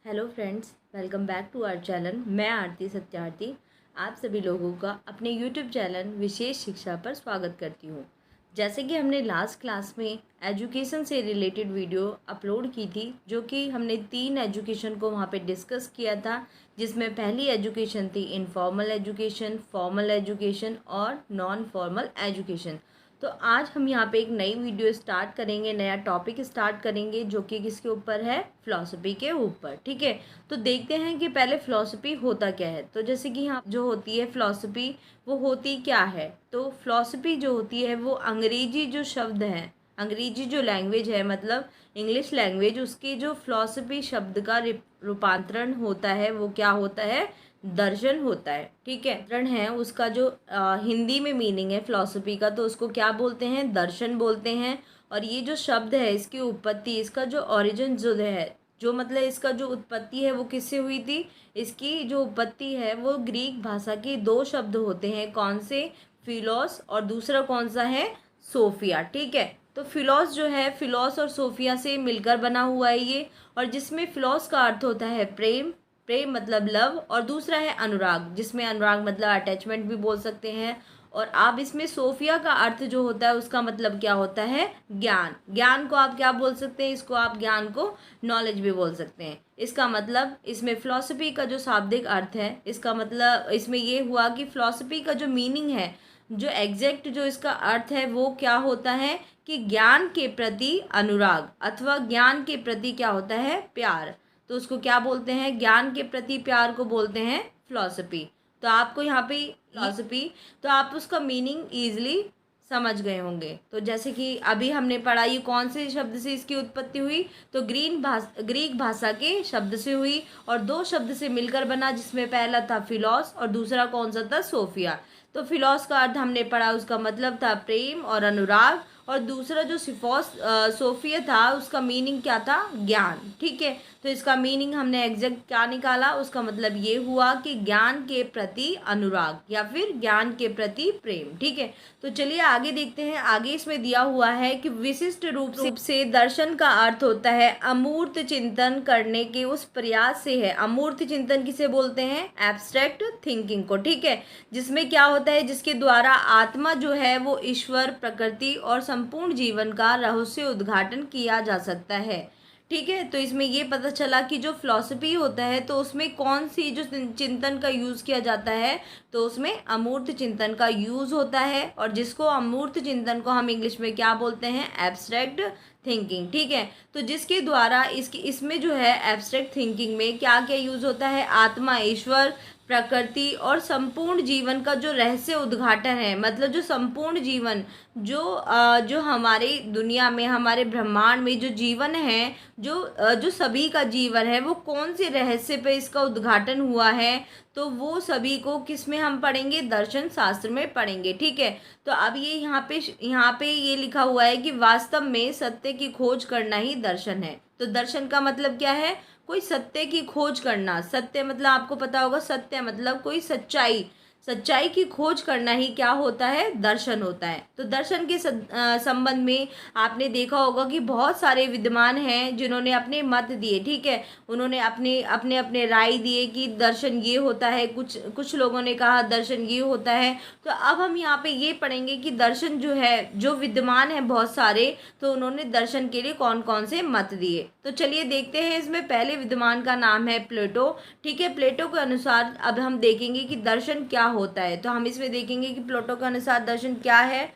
Hello friends, welcome back to our channel. मैं आरती सत्यार्थी आप सभी लोगों का अपने यूट्यूब चैनल विशेष शिक्षा पर स्वागत करती हूँ। जैसे कि हमने लास्ट क्लास में एजुकेशन से रिलेटेड वीडियो अपलोड की थी, जो कि हमने 3 एजुकेशन को वहाँ पे डिस्कस किया था, जिसमें पहली एजुकेशन थी इनफॉर्मल एजुकेशन, फॉर्मल एजुकेशन और नॉन फॉर्मल एजुकेशन। तो आज हम यहाँ पे एक नई वीडियो स्टार्ट करेंगे, नया टॉपिक स्टार्ट करेंगे, जो कि किसके ऊपर है, फ़िलॉसफ़ी के ऊपर। ठीक है, तो देखते हैं कि पहले फ़िलॉसफ़ी होता क्या है। तो जैसे कि यहाँ जो होती है फ़िलॉसफ़ी, वो होती क्या है। तो फ़िलॉसफ़ी जो होती है वो अंग्रेजी जो शब्द है, अंग्रेजी जो लैंग्वेज है, मतलब इंग्लिश लैंग्वेज, उसकी जो फ़िलॉसफ़ी शब्द का रूपांतरण होता है वो क्या होता है, दर्शन होता है। ठीक है, दर्शन है उसका जो हिंदी में मीनिंग है फ़िलॉसफ़ी का, तो उसको क्या बोलते हैं, दर्शन बोलते हैं। और ये जो शब्द है, इसकी उत्पत्ति, इसका जो ओरिजिन जो है, जो मतलब इसका जो उत्पत्ति है वो किससे हुई थी। इसकी जो उत्पत्ति है वो ग्रीक भाषा के 2 शब्द होते हैं। कौन से, फिलोस और दूसरा कौन सा है, सोफिया। ठीक है, तो फिलोस जो है, फिलोस और सोफिया से मिलकर बना हुआ है ये। और जिसमें फिलोस का अर्थ होता है प्रेम, प्रेम मतलब लव, और दूसरा है अनुराग, जिसमें अनुराग मतलब अटैचमेंट भी बोल सकते हैं। और आप इसमें सोफिया का अर्थ जो होता है उसका मतलब क्या होता है, ज्ञान। ज्ञान को आप क्या बोल सकते हैं, इसको आप ज्ञान को नॉलेज भी बोल सकते हैं। इसका मतलब इसमें फ़िलॉसफ़ी का जो शाब्दिक अर्थ है, इसका मतलब इसमें ये हुआ कि फ़िलॉसफ़ी का जो मीनिंग है, जो एग्जैक्ट जो इसका अर्थ है वो क्या होता है कि ज्ञान के प्रति अनुराग, अथवा ज्ञान के प्रति क्या होता है, प्यार। तो उसको क्या बोलते हैं, ज्ञान के प्रति प्यार को बोलते हैं फ़िलॉसफ़ी। तो आपको यहाँ पे फ़िलॉसफ़ी, तो आप उसका मीनिंग ईजिली समझ गए होंगे। तो जैसे कि अभी हमने पढ़ा, ये कौन से शब्द से इसकी उत्पत्ति हुई, तो ग्रीक भाषा के शब्द से हुई, और 2 शब्द से मिलकर बना, जिसमें पहला था फिलोस और दूसरा कौन सा था, सोफिया। तो फिलोस का अर्थ हमने पढ़ा, उसका मतलब था प्रेम और अनुराग, और दूसरा जो सोफिया था, उसका मीनिंग क्या था, ज्ञान। ठीक है, तो इसका मीनिंग हमने एग्जैक्ट क्या निकाला, उसका मतलब ये हुआ कि ज्ञान के प्रति अनुराग या फिर ज्ञान के प्रति प्रेम। ठीक है, तो चलिए आगे देखते हैं। आगे इसमें दिया हुआ है कि विशिष्ट रूप से दर्शन का अर्थ होता है अमूर्त चिंतन करने के उस प्रयास से है। अमूर्त चिंतन किसे बोलते हैं, एब्स्ट्रैक्ट थिंकिंग को। ठीक है, जिसमें क्या होता है, जिसके द्वारा आत्मा जो है वो ईश्वर, प्रकृति और संपूर्ण जीवन का रहस्य उद्घाटन किया जा सकता है। ठीक है, तो इसमें ये पता चला कि जो फिलॉसफी होता है तो उसमें कौन सी जो चिंतन का यूज़ किया जाता है, तो उसमें अमूर्त चिंतन का यूज़ होता है। और जिसको अमूर्त चिंतन को हम इंग्लिश में क्या बोलते हैं, एब्स्ट्रैक्ट थिंकिंग। ठीक है, तो जिसके द्वारा इसमें जो है एब्स्ट्रैक्ट थिंकिंग में क्या क्या यूज़ होता है, आत्मा, ईश्वर, प्रकृति और संपूर्ण जीवन का जो रहस्य उद्घाटन है, मतलब जो संपूर्ण जीवन, जो हमारे दुनिया में, हमारे ब्रह्मांड में जो जीवन है, जो सभी का जीवन है, वो कौन से रहस्य पे इसका उद्घाटन हुआ है, तो वो सभी को किस में हम पढ़ेंगे, दर्शन शास्त्र में पढ़ेंगे। ठीक है, तो अब ये यहाँ पे ये लिखा हुआ है कि वास्तव में सत्य की खोज करना ही दर्शन है। तो दर्शन का मतलब क्या है, कोई सत्य की खोज करना। सत्य मतलब आपको पता होगा, सत्य मतलब कोई सच्चाई, सच्चाई की खोज करना ही क्या होता है, दर्शन होता है। तो दर्शन के संबंध में आपने देखा होगा कि बहुत सारे विद्वान हैं जिन्होंने अपने मत दिए। ठीक है, उन्होंने अपने अपने अपने राय दिए कि दर्शन ये होता है, कुछ लोगों ने कहा दर्शन ये होता है। तो अब हम यहाँ पे ये पढ़ेंगे कि दर्शन जो है, जो विद्वान है बहुत सारे, तो उन्होंने दर्शन के लिए कौन कौन से मत दिए। तो चलिए देखते हैं। इसमें पहले विद्वान का नाम है प्लेटो। ठीक है, प्लेटो के अनुसार अब हम देखेंगे कि दर्शन क्या होता है। तो हम इसमें देखेंगे कि प्लेटो के अनुसार दर्शन क्या है।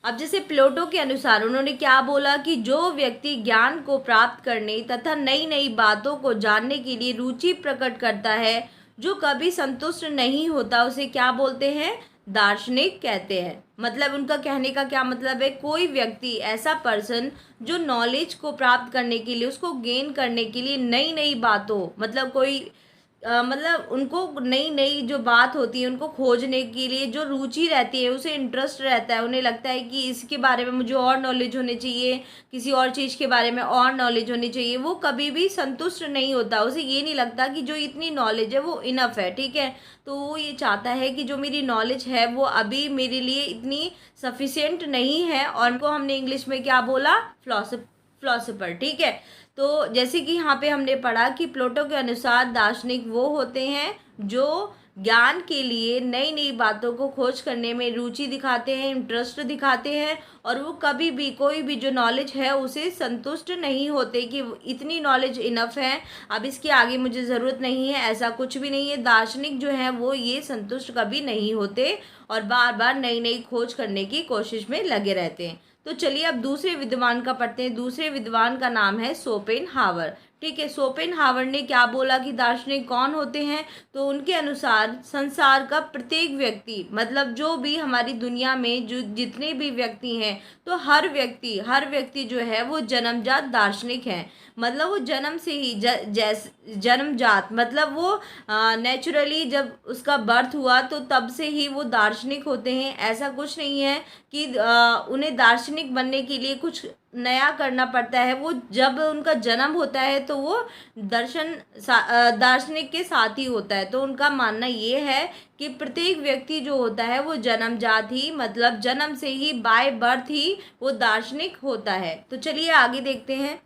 अब जैसे प्लेटो के अनुसार उन्होंने क्या बोला कि जो व्यक्ति ज्ञान को प्राप्त करने तथा नई नई बातों को जानने के लिए रुचि प्रकट करता है, जो कभी संतुष्ट नहीं होता, उसे क्या बोलते हैं, दार्शनिक कहते हैं। मतलब उनका कहने का क्या मतलब है, कोई व्यक्ति, ऐसा पर्सन जो नॉलेज को प्राप्त करने के लिए, उसको गेन करने के लिए नई नई बातों, मतलब कोई मतलब उनको नई नई जो बात होती है उनको खोजने के लिए जो रुचि रहती है, उसे इंटरेस्ट रहता है, उन्हें लगता है कि इसके बारे में मुझे और नॉलेज होनी चाहिए, किसी और चीज़ के बारे में और नॉलेज होनी चाहिए, वो कभी भी संतुष्ट नहीं होता। उसे ये नहीं लगता कि जो इतनी नॉलेज है वो इनफ है। ठीक है, तो वो ये चाहता है कि जो मेरी नॉलेज है वो अभी मेरे लिए इतनी सफिशिएंट नहीं है। और उनको हमने इंग्लिश में क्या बोला, फिलोसोफर। ठीक है, तो जैसे कि यहाँ पे हमने पढ़ा कि प्लेटो के अनुसार दार्शनिक वो होते हैं जो ज्ञान के लिए नई नई बातों को खोज करने में रुचि दिखाते हैं, इंटरेस्ट दिखाते हैं, और वो कभी भी कोई भी जो नॉलेज है उसे संतुष्ट नहीं होते कि इतनी नॉलेज इनफ है, अब इसके आगे मुझे ज़रूरत नहीं है, ऐसा कुछ भी नहीं है। दार्शनिक जो है वो ये संतुष्ट कभी नहीं होते और बार बार नई नई खोज करने की कोशिश में लगे रहते हैं। तो चलिए अब दूसरे विद्वान का पढ़ते हैं। दूसरे विद्वान का नाम है शोपेनहावर। ठीक है, शोपेनहावर ने क्या बोला कि दार्शनिक कौन होते हैं, तो उनके अनुसार संसार का प्रत्येक व्यक्ति, मतलब जो भी हमारी दुनिया में जो जितने भी व्यक्ति हैं, तो हर व्यक्ति जो है वो जन्मजात दार्शनिक है। मतलब वो जन्म से ही जन्मजात मतलब वो नेचुरली जब उसका बर्थ हुआ तो तब से ही वो दार्शनिक होते हैं। ऐसा कुछ नहीं है कि उन्हें दार्शनिक बनने के लिए कुछ नया करना पड़ता है। वो जब उनका जन्म होता है तो वो दार्शनिक के साथ ही होता है। तो उनका मानना ये है कि प्रत्येक व्यक्ति जो होता है वो जन्मजात ही, मतलब जन्म से ही, बाय बर्थ ही वो दार्शनिक होता है। तो चलिए आगे देखते हैं।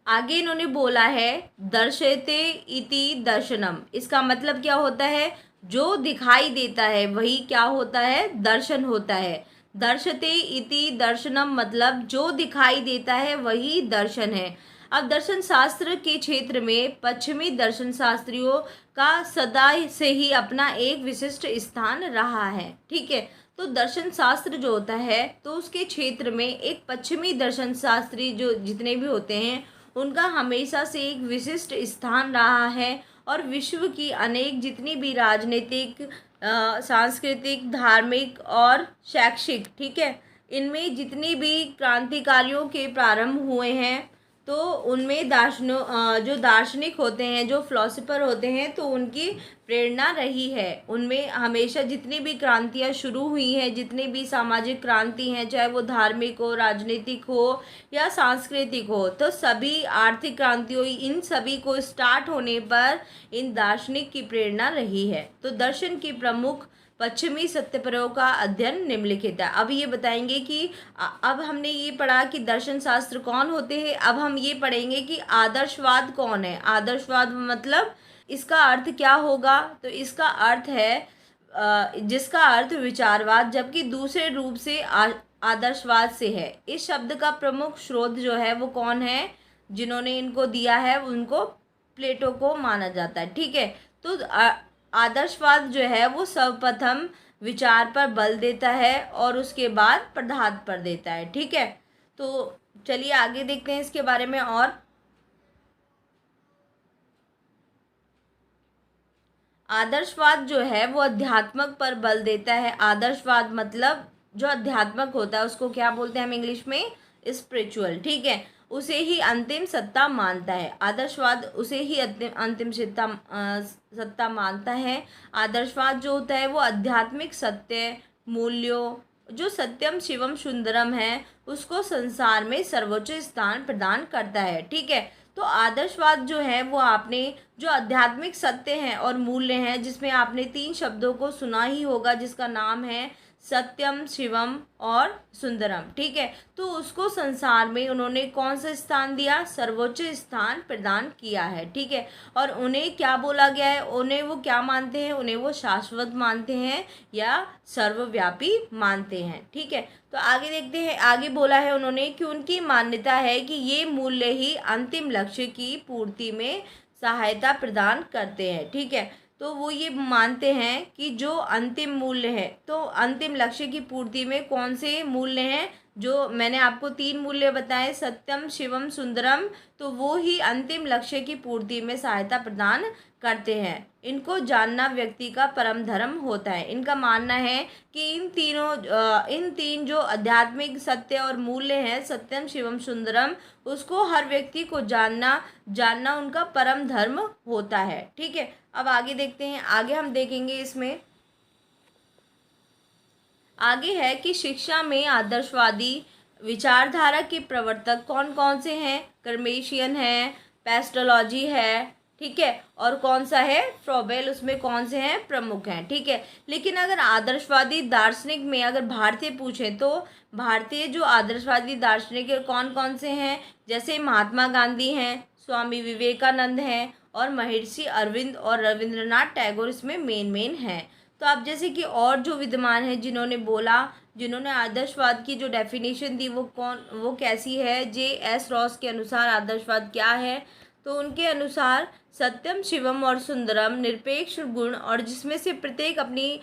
आगे इन्होंने बोला है दर्शयते इति दर्शनम। इसका मतलब क्या होता है, जो दिखाई देता है वही क्या होता है, दर्शन होता है। दर्शते इति दर्शनम मतलब जो दिखाई देता है वही दर्शन है। अब दर्शन शास्त्र के क्षेत्र में पश्चिमी दर्शन शास्त्रियों का सदा से ही अपना एक विशिष्ट स्थान रहा है। ठीक है, तो दर्शन शास्त्र जो होता है तो उसके क्षेत्र में एक पश्चिमी दर्शन शास्त्री जो जितने भी होते हैं उनका हमेशा से एक विशिष्ट स्थान रहा है, और विश्व की अनेक जितनी भी राजनीतिक, सांस्कृतिक, धार्मिक और शैक्षिक, ठीक है, इनमें जितनी भी क्रांतिकारियों के प्रारंभ हुए हैं तो उनमें जो दार्शनिक होते हैं, जो फिलोसोफर होते हैं, तो उनकी प्रेरणा रही है। उनमें हमेशा जितनी भी क्रांतियाँ शुरू हुई हैं, जितनी भी सामाजिक क्रांति हैं, चाहे वो धार्मिक हो, राजनीतिक हो या सांस्कृतिक हो, तो सभी आर्थिक क्रांतियों, इन सभी को स्टार्ट होने पर इन दार्शनिक की प्रेरणा रही है। तो दर्शन की प्रमुख पश्चिमी सत्यपरों का अध्ययन निम्नलिखित है। अब ये बताएंगे कि अब हमने ये पढ़ा कि दर्शन शास्त्र कौन होते हैं, अब हम ये पढ़ेंगे कि आदर्शवाद कौन है। आदर्शवाद मतलब इसका अर्थ क्या होगा, तो इसका अर्थ है जिसका अर्थ विचारवाद, जबकि दूसरे रूप से आदर्शवाद से है। इस शब्द का प्रमुख स्रोत जो है वो कौन है, जिन्होंने इनको दिया है उनको प्लेटो को माना जाता है। ठीक है, तो आदर्शवाद जो है वो सर्वप्रथम विचार पर बल देता है और उसके बाद पदार्थ पर देता है। ठीक है, तो चलिए आगे देखते हैं इसके बारे में। और आदर्शवाद जो है वो अध्यात्मक पर बल देता है। आदर्शवाद मतलब जो अध्यात्मक होता है उसको क्या बोलते हैं हम इंग्लिश में, स्पिरिचुअल। ठीक है, उसे ही अंतिम सत्ता मानता है। आदर्शवाद उसे ही अंतिम सत्ता मानता है। आदर्शवाद जो होता है वो आध्यात्मिक सत्य, मूल्यों, जो सत्यम शिवम सुंदरम है, उसको संसार में सर्वोच्च स्थान प्रदान करता है। ठीक है, तो आदर्शवाद जो है वो आपने जो आध्यात्मिक सत्य हैं और मूल्य हैं, जिसमें आपने 3 शब्दों को सुना ही होगा, जिसका नाम है सत्यम, शिवम और सुंदरम। ठीक है, तो उसको संसार में उन्होंने कौन सा स्थान दिया, सर्वोच्च स्थान प्रदान किया है। ठीक है, और उन्हें क्या बोला गया है, उन्हें वो क्या मानते हैं, उन्हें वो शाश्वत मानते हैं या सर्वव्यापी मानते हैं। ठीक है, तो आगे देखते हैं। आगे बोला है उन्होंने कि उनकी मान्यता है कि ये मूल्य ही अंतिम लक्ष्य की पूर्ति में सहायता प्रदान करते हैं। ठीक है, तो वो ये मानते हैं कि जो अंतिम मूल्य है, तो अंतिम लक्ष्य की पूर्ति में कौन से मूल्य हैं, जो मैंने आपको 3 मूल्य बताए, सत्यम, शिवम, सुंदरम, तो वो ही अंतिम लक्ष्य की पूर्ति में सहायता प्रदान करते हैं। इनको जानना व्यक्ति का परम धर्म होता है। इनका मानना है कि इन 3 जो आध्यात्मिक सत्य और मूल्य हैं, सत्यम, शिवम, सुंदरम, उसको हर व्यक्ति को जानना उनका परम धर्म होता है। ठीक है, अब आगे देखते हैं। आगे हम देखेंगे इसमें आगे है कि शिक्षा में आदर्शवादी विचारधारा के प्रवर्तक कौन कौन से हैं। कर्मेशियन है, पेस्टोलॉजी है, ठीक है, और कौन सा है फ्रॉबेल, उसमें कौन से हैं प्रमुख हैं, ठीक है। लेकिन अगर आदर्शवादी दार्शनिक में अगर भारतीय पूछें तो भारतीय जो आदर्शवादी दार्शनिक है कौन कौन से हैं, जैसे महात्मा गांधी हैं, स्वामी विवेकानंद हैं और महर्षि अरविंद और रविंद्रनाथ टैगोर इसमें मेन हैं। तो आप जैसे कि और जो विद्वान हैं जिन्होंने आदर्शवाद की जो डेफिनेशन दी वो कैसी है, J.S. रॉस के अनुसार आदर्शवाद क्या है, तो उनके अनुसार सत्यम शिवम और सुंदरम निरपेक्ष गुण और जिसमें से प्रत्येक अपनी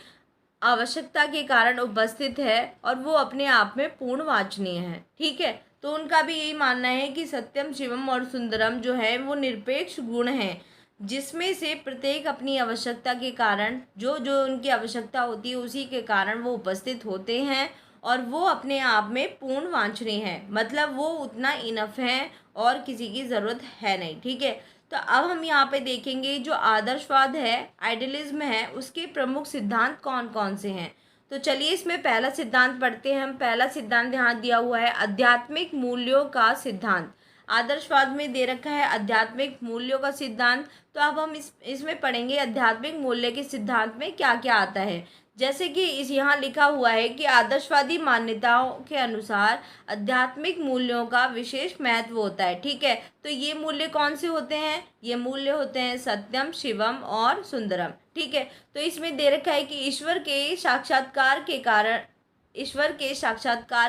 आवश्यकता के कारण उपस्थित है और वो अपने आप में पूर्ण वांछनीय है, ठीक है। तो उनका भी यही मानना है कि सत्यम शिवम और सुंदरम जो है वो निरपेक्ष गुण हैं, जिसमें से प्रत्येक अपनी आवश्यकता के कारण जो जो उनकी आवश्यकता होती है उसी के कारण वो उपस्थित होते हैं और वो अपने आप में पूर्ण वांछनीय है, मतलब वो उतना इनफ है और किसी की ज़रूरत है नहीं, ठीक है। तो अब हम यहाँ पे देखेंगे जो आदर्शवाद है, आइडियलिज्म है, उसके प्रमुख सिद्धांत कौन कौन से हैं। तो चलिए इसमें पहला सिद्धांत पढ़ते हैं हम। पहला सिद्धांत यहाँ दिया हुआ है आध्यात्मिक मूल्यों का सिद्धांत। आदर्शवाद में दे रखा है आध्यात्मिक मूल्यों का सिद्धांत। तो अब हम इसमें पढ़ेंगे आध्यात्मिक मूल्य के सिद्धांत में क्या क्या आता है। जैसे कि इस यहाँ लिखा हुआ है कि आदर्शवादी मान्यताओं के अनुसार आध्यात्मिक मूल्यों का विशेष महत्व होता है, ठीक है। तो ये मूल्य कौन से होते हैं, ये मूल्य होते हैं सत्यम शिवम और सुंदरम, ठीक है। तो इसमें दे रखा है कि ईश्वर के साक्षात्कार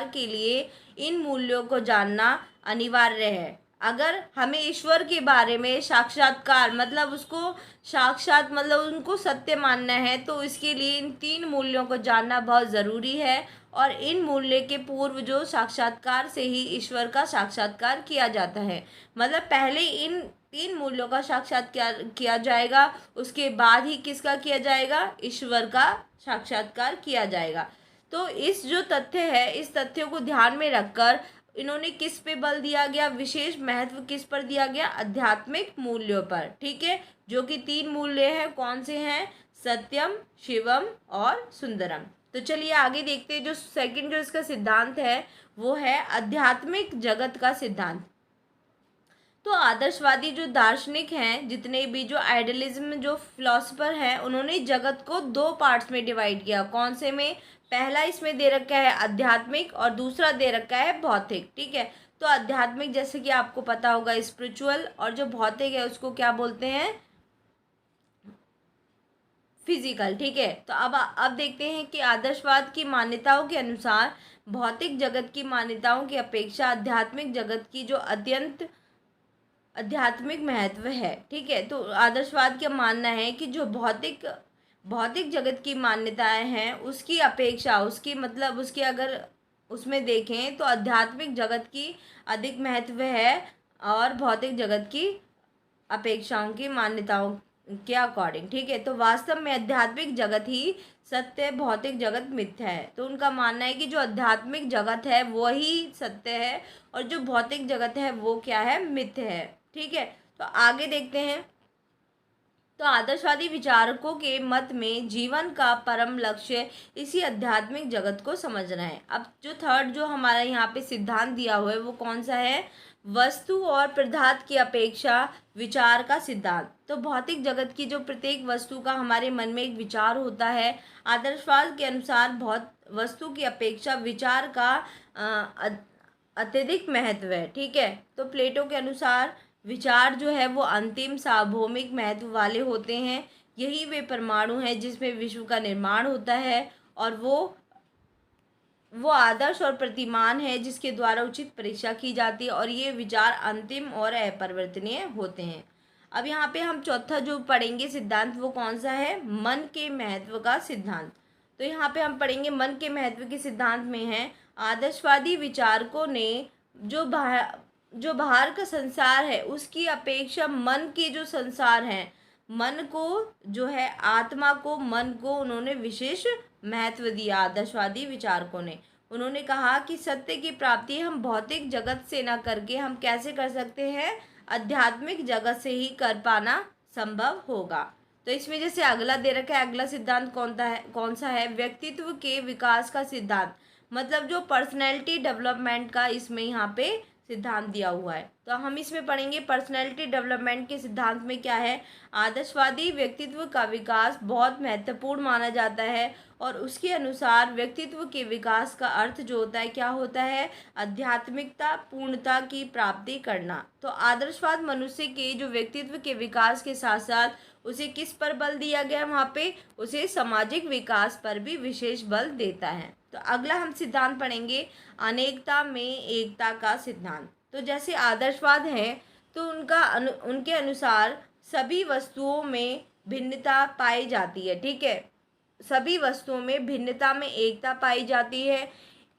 के लिए इन मूल्यों को जानना अनिवार्य है। अगर हमें ईश्वर के बारे में साक्षात्कार मतलब उसको साक्षात मतलब उनको सत्य मानना है तो इसके लिए इन 3 मूल्यों को जानना बहुत ज़रूरी है। और इन मूल्य के पूर्व जो साक्षात्कार से ही ईश्वर का साक्षात्कार किया जाता है, मतलब पहले इन 3 मूल्यों का साक्षात्कार किया जाएगा, उसके बाद ही किसका किया जाएगा, ईश्वर का साक्षात्कार किया जाएगा। तो इस जो तथ्य है, इस तथ्य को ध्यान में रखकर इन्होंने किस पे बल दिया गया, विशेष महत्व किस पर दिया गया, आध्यात्मिक मूल्यों पर, ठीक है। जो कि 3 मूल्य हैं, कौन से हैं, सत्यम शिवम और सुंदरम। तो चलिए आगे देखते हैं। जो सेकंड जो इसका सिद्धांत है वो है आध्यात्मिक जगत का सिद्धांत। तो आदर्शवादी जो दार्शनिक हैं, जितने भी जो आइडियलिज्म जो फिलोसफर हैं, उन्होंने जगत को 2 पार्ट्स में डिवाइड किया। कौन से में, पहला इसमें दे रखा है आध्यात्मिक और दूसरा दे रखा है भौतिक, ठीक है। तो आध्यात्मिक जैसे कि आपको पता होगा स्पिरिचुअल, और जो भौतिक है उसको क्या बोलते हैं, फिजिकल, ठीक है। तो अब देखते हैं कि आदर्शवाद की मान्यताओं के अनुसार भौतिक जगत की मान्यताओं की अपेक्षा आध्यात्मिक जगत की जो अत्यंत आध्यात्मिक महत्व है, ठीक है। तो आदर्शवाद का मानना है कि जो भौतिक जगत की मान्यताएं हैं उसकी अपेक्षा उसकी मतलब उसके अगर उसमें देखें तो आध्यात्मिक जगत की अधिक महत्व है और भौतिक जगत की अपेक्षाओं की मान्यताओं के अकॉर्डिंग, ठीक है। तो वास्तव में आध्यात्मिक जगत ही सत्य, भौतिक जगत मिथ्या है। तो उनका मानना है कि जो आध्यात्मिक जगत है वो ही सत्य है और जो भौतिक जगत है वो क्या है, मिथ्या है, ठीक है। तो आगे देखते हैं। तो आदर्शवादी विचारकों के मत में जीवन का परम लक्ष्य इसी आध्यात्मिक जगत को समझना है। अब जो थर्ड जो हमारा यहाँ पे सिद्धांत दिया हुआ है वो कौन सा है, वस्तु और पदार्थ की अपेक्षा विचार का सिद्धांत। तो भौतिक जगत की जो प्रत्येक वस्तु का हमारे मन में एक विचार होता है, आदर्शवाद के अनुसार वस्तु की अपेक्षा विचार का अत्यधिक महत्व है, ठीक है। तो प्लेटो के अनुसार विचार जो है वो अंतिम सार्वभौमिक महत्व वाले होते हैं। यही वे परमाणु हैं जिसमें विश्व का निर्माण होता है और वो आदर्श और प्रतिमान है जिसके द्वारा उचित परीक्षा की जाती है और ये विचार अंतिम और अपरिवर्तनीय होते हैं। अब यहाँ पे हम चौथा जो पढ़ेंगे सिद्धांत वो कौन सा है, मन के महत्व का सिद्धांत। तो यहाँ पे हम पढ़ेंगे मन के महत्व के सिद्धांत में है आदर्शवादी विचारकों ने जो बाहर का संसार है उसकी अपेक्षा मन के जो संसार हैं, मन को जो है आत्मा को, मन को उन्होंने विशेष महत्व दिया। आदर्शवादी विचारकों ने उन्होंने कहा कि सत्य की प्राप्ति हम भौतिक जगत से ना करके हम कैसे कर सकते हैं, आध्यात्मिक जगत से ही कर पाना संभव होगा। तो इसमें जैसे अगला दे रखा है, अगला सिद्धांत कौन सा है, व्यक्तित्व के विकास का सिद्धांत। मतलब जो पर्सनैलिटी डेवलपमेंट का इसमें यहाँ पे सिद्धांत दिया हुआ है। तो हम इसमें पढ़ेंगे पर्सनैलिटी डेवलपमेंट के सिद्धांत में क्या है। आदर्शवादी व्यक्तित्व का विकास बहुत महत्वपूर्ण माना जाता है और उसके अनुसार व्यक्तित्व के विकास का अर्थ जो होता है क्या होता है, आध्यात्मिकता पूर्णता की प्राप्ति करना। तो आदर्शवाद मनुष्य के जो व्यक्तित्व के विकास के साथ साथ उसे किस पर बल दिया गया, वहाँ पे उसे सामाजिक विकास पर भी विशेष बल देता है। तो अगला हम सिद्धांत पढ़ेंगे अनेकता में एकता का सिद्धांत। तो जैसे आदर्शवाद है तो उनके अनुसार सभी वस्तुओं में भिन्नता पाई जाती है, ठीक है। सभी वस्तुओं में भिन्नता में एकता पाई जाती है।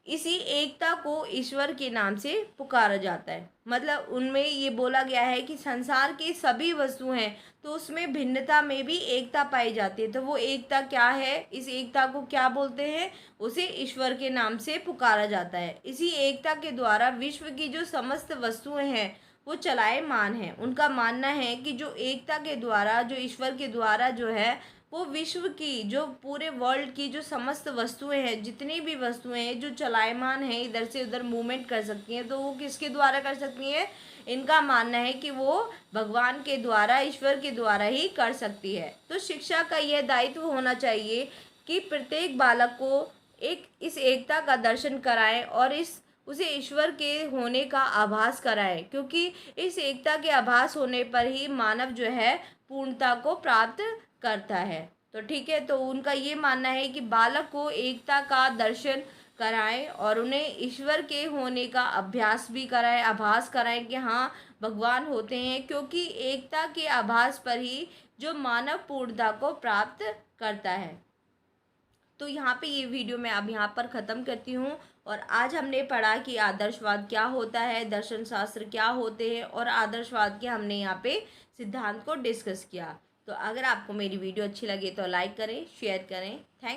इसी एकता को ईश्वर के नाम से पुकारा जाता है। मतलब उनमें ये बोला गया है कि संसार की सभी वस्तु हैं तो उसमें भिन्नता में भी एकता पाई जाती है। तो वो एकता क्या है, इस एकता को क्या बोलते हैं, उसे ईश्वर के नाम से पुकारा जाता है। इसी एकता के द्वारा विश्व की जो समस्त वस्तुएं हैं वो चलायमान हैं। उनका मानना है कि जो एकता के द्वारा, जो ईश्वर के द्वारा जो है वो विश्व की, जो पूरे वर्ल्ड की जो समस्त वस्तुएं हैं, जितनी भी वस्तुएं हैं जो चलायमान हैं, इधर से उधर मूवमेंट कर सकती हैं, तो वो किसके द्वारा कर सकती हैं। इनका मानना है कि वो भगवान के द्वारा, ईश्वर के द्वारा ही कर सकती है। तो शिक्षा का यह दायित्व होना चाहिए कि प्रत्येक बालक को इस एकता का दर्शन कराएं और उसे ईश्वर के होने का आभास कराएं, क्योंकि इस एकता के आभास होने पर ही मानव जो है पूर्णता को प्राप्त करता है। तो ठीक है, तो उनका ये मानना है कि बालक को एकता का दर्शन कराएं और उन्हें ईश्वर के होने का अभ्यास भी कराएं, आभास कराएं कि हाँ भगवान होते हैं, क्योंकि एकता के आभास पर ही जो मानव पूर्णता को प्राप्त करता है। तो यहाँ पे ये वीडियो मैं अब यहाँ पर ख़त्म करती हूँ। और आज हमने पढ़ा कि आदर्शवाद क्या होता है, दर्शन शास्त्र क्या होते हैं और आदर्शवाद के हमने यहाँ पे सिद्धांत को डिस्कस किया। तो अगर आपको मेरी वीडियो अच्छी लगे तो लाइक करें, शेयर करें। थैंक